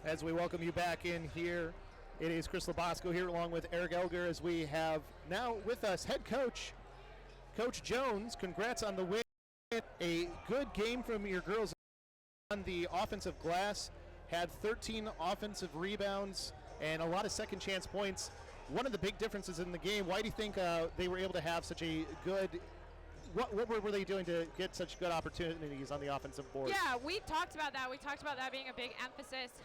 As we welcome you back in here, it is Chris Labosco here along with Eric Elger as we have now with us head coach, Coach Jones. Congrats on the win. A good game from your girls on the offensive glass. Had 13 offensive rebounds and a lot of second chance points. One of the big differences in the game, why do you think they were able to have such a good what were they doing to get such good opportunities on the offensive board? Yeah, we talked about that. We talked about that being a big emphasis.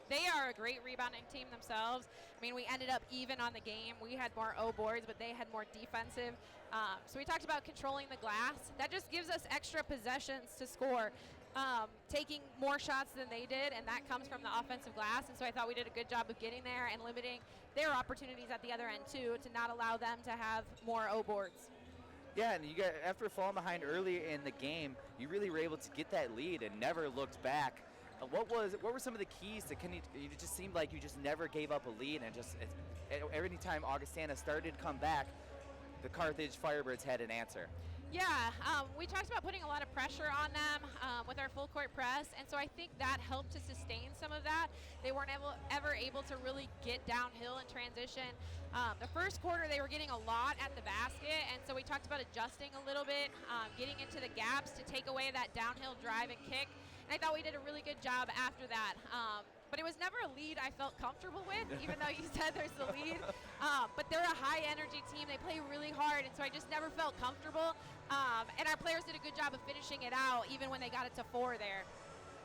They are a great rebounding team themselves. I mean, we ended up even on the game. We had more O boards, but they had more defensive. So we talked about controlling the glass. That just gives us extra possessions to score, taking more shots than they did, and that comes from the offensive glass. And so I thought we did a good job of getting there and limiting their opportunities at the other end, too, to not allow them to have more O boards. Yeah, and after falling behind early in the game, you really were able to get that lead and never looked back. What were some of the keys to it just seemed like you just never gave up a lead, and every time Augustana started to come back, the Carthage Firebirds had an answer. Yeah, we talked about putting a lot of pressure on them with our full court press, and so I think that helped to sustain some of that. They weren't ever able to really get downhill and transition. The first quarter, they were getting a lot at the basket, and so we talked about adjusting a little bit, getting into the gaps to take away that downhill drive and kick, and I thought we did a really good job after that. But it was never a lead I felt comfortable with, even though you said there's the lead. But they're a high-energy team. They play really hard, and so I just never felt comfortable. And our players did a good job of finishing it out, even when they got it to 4 there.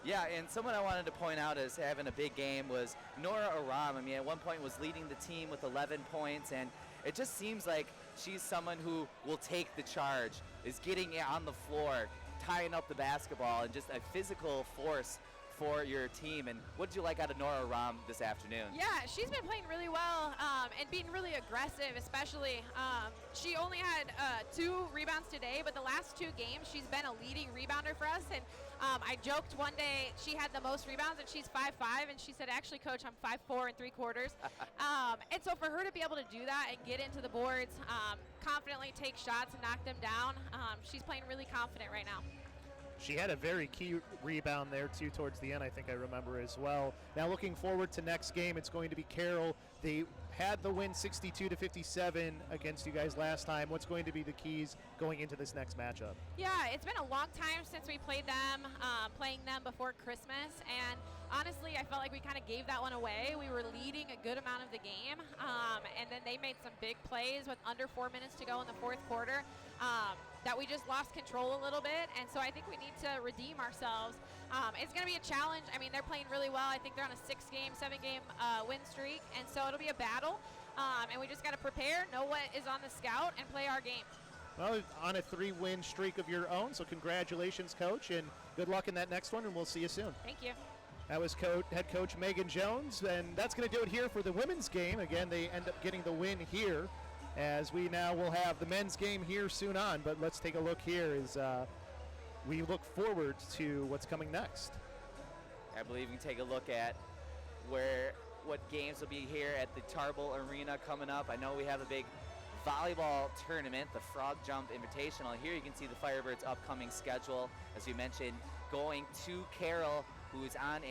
Yeah, and someone I wanted to point out as having a big game was Nora Aram. I mean, at one point was leading the team with 11 points, and it just seems like she's someone who will take the charge, is getting on the floor, tying up the basketball, and just a physical force for your team. And what did you like out of Nora Ram this afternoon? Yeah, she's been playing really well and being really aggressive, especially. She only had 2 rebounds today, but the last 2 games she's been a leading rebounder for us. And I joked one day she had the most rebounds, and she's 5'5", and she said, actually, Coach, I'm 5'4" and 3/4. And so for her to be able to do that and get into the boards, confidently take shots and knock them down, she's playing really confident right now. She had a very key rebound there, too, towards the end, I think I remember as well. Now, looking forward to next game, it's going to be Carroll. They had the win 62-57 against you guys last time. What's going to be the keys going into this next matchup? Yeah, it's been a long time since we played them, playing them before Christmas, and honestly, I felt like we kind of gave that one away. We were leading a good amount of the game, and then they made some big plays with under 4 minutes to go in the fourth quarter. That we just lost control a little bit, and so I think we need to redeem ourselves. It's going to be a challenge. I mean, they're playing really well. I think they're on a 7-game win streak, and so it'll be a battle, and we just got to prepare, know what is on the scout, and play our game. Well, on a 3-win streak of your own, so congratulations, Coach, and good luck in that next one, and we'll see you soon. Thank you. That was head coach Megan Jones, and that's going to do it here for the women's game. Again, they end up getting the win here, as we now will have the men's game here soon on. But let's take a look here as we look forward to what's coming next. I believe you can take a look at what games will be here at the Tarbell Arena coming up. I know we have a big volleyball tournament, the Frog Jump Invitational. Here you can see the Firebirds' upcoming schedule. As we mentioned, going to Carroll, who is on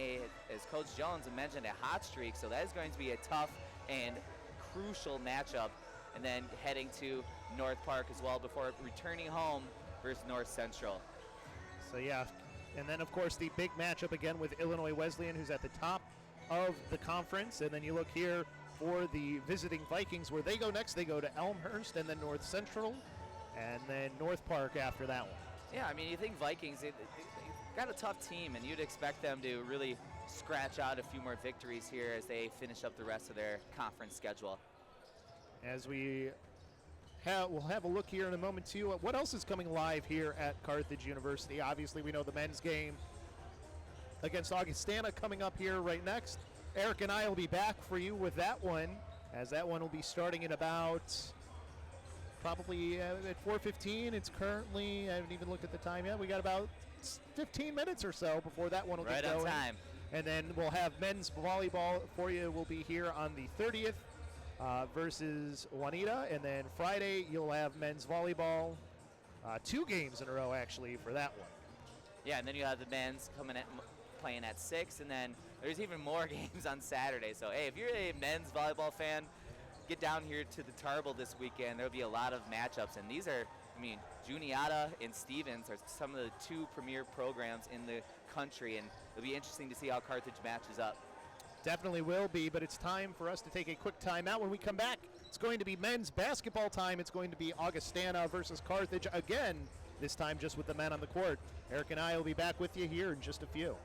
as Coach Jones mentioned, a hot streak. So that is going to be a tough and crucial matchup. And then heading to North Park as well before returning home versus North Central. So yeah, and then of course the big matchup again with Illinois Wesleyan, who's at the top of the conference. And then you look here for the visiting Vikings, where they go next. They go to Elmhurst and then North Central, and then North Park after that one. Yeah, I mean, you think Vikings, they got a tough team, and you'd expect them to really scratch out a few more victories here as they finish up the rest of their conference schedule. As we'll have a look here in a moment too. What else is coming live here at Carthage University? Obviously, we know the men's game against Augustana coming up here right next. Eric and I will be back for you with that one, as that one will be starting in about probably at 4:15. It's currently, I haven't even looked at the time yet. We got about 15 minutes or so before that one will get going. Right on time. And then we'll have men's volleyball for you. We'll be here on the 30th. Versus Juanita, and then Friday you'll have men's volleyball, 2 games in a row actually for that one. Yeah, and then you have the men's playing at 6, and then there's even more games on Saturday. So, hey, if you're a men's volleyball fan, get down here to the Tarbell this weekend. There'll be a lot of matchups, and these are, Juniata and Stevens are some of the 2 premier programs in the country, and it'll be interesting to see how Carthage matches up. Definitely will be, but it's time for us to take a quick timeout. When we come back, it's going to be men's basketball time. It's going to be Augustana versus Carthage again, this time just with the men on the court. Eric and I will be back with you here in just a few.